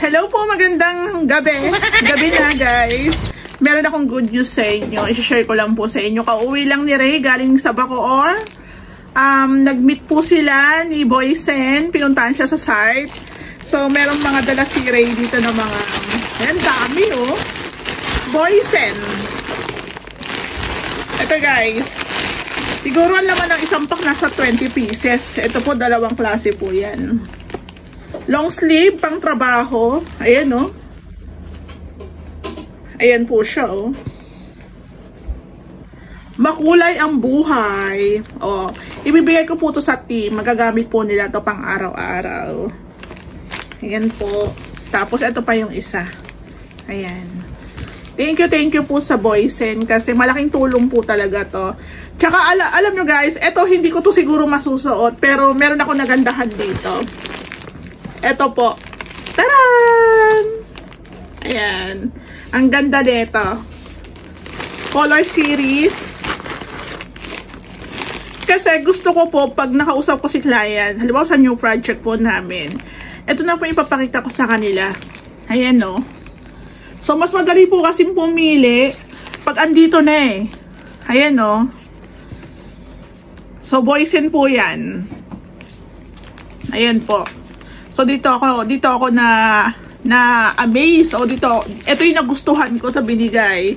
Hello po, magandang gabi. Gabi na guys. Meron akong good news sa inyo. I-share ko lang po sa inyo. Kauwi lang ni Ray galing sa Bacoor. Nag-meet po sila ni Boysen. Pinuntahan siya sa site. So, merong mga dala si Ray dito ng mga... Ayan, dami oh. Boysen. Ito guys. Siguro ang laman ng isang pack nasa 20 pieces. Ito po, dalawang klase po yan. Long sleeve, pang trabaho. Ayan, oh. Ayan po siya, oh. Makulay ang buhay. Oh, ibibigay ko po to sa team. Magagamit po nila to pang araw-araw. Ayan po. Tapos, ito pa yung isa. Ayan. Thank you po sa Boysen. Kasi malaking tulong po talaga to. Tsaka, alam nyo guys, ito hindi ko to siguro masusuot. Pero, meron ako nagandahan dito. Ito po. Taran! Ayan. Ang ganda nito. Color series. Kasi gusto ko po, pag nakausap ko si client, halimbawa sa new project po namin, ito na po ipapakita ko sa kanila. Ayan, no? So, mas madali po kasing pumili pag andito na eh. Ayan, no? So, Boysen po yan. Ayan po. So dito ako na amaze. O dito, ito yung nagustuhan ko sa binigay.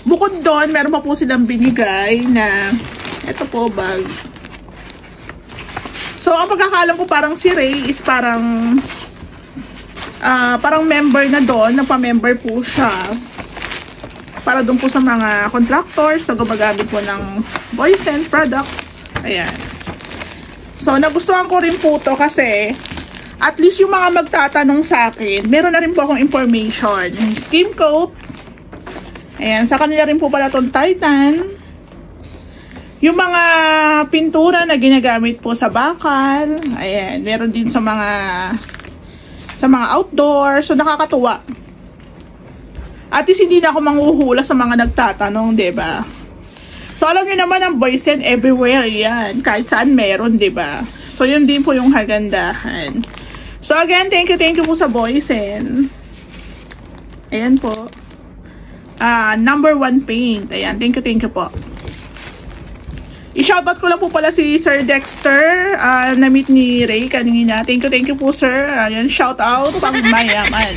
Bukod doon, meron pa po silang binigay na ito po bag. So ang pagkakalam ko parang si Ray is parang member na doon, nagpa-member po siya. Para doon po sa mga contractors na gumagamit po ng Boysen products. Ayan. So nagustuhan ko rin po to kasi at least yung mga magtatanong sa akin, meron na rin po akong information. Skim coat. Ayan, sa kanila rin po pala itong Titan. Yung mga pintura na ginagamit po sa bakal. Ayan, meron din sa mga outdoor. So, nakakatuwa. At least hindi na ako manghuhula sa mga nagtatanong, diba? So, alam niyo naman ang Boysen everywhere yan. Kahit saan meron, diba? So, yun din po yung kagandahan. So, again, thank you po sa Boysen. Ayan po. Number 1 paint. Ayan, thank you po. I-shoutout ko lang po pala si Sir Dexter. Na-meet ni Ray kanina. Thank you po, sir. Ayan, shoutout pang mayaman.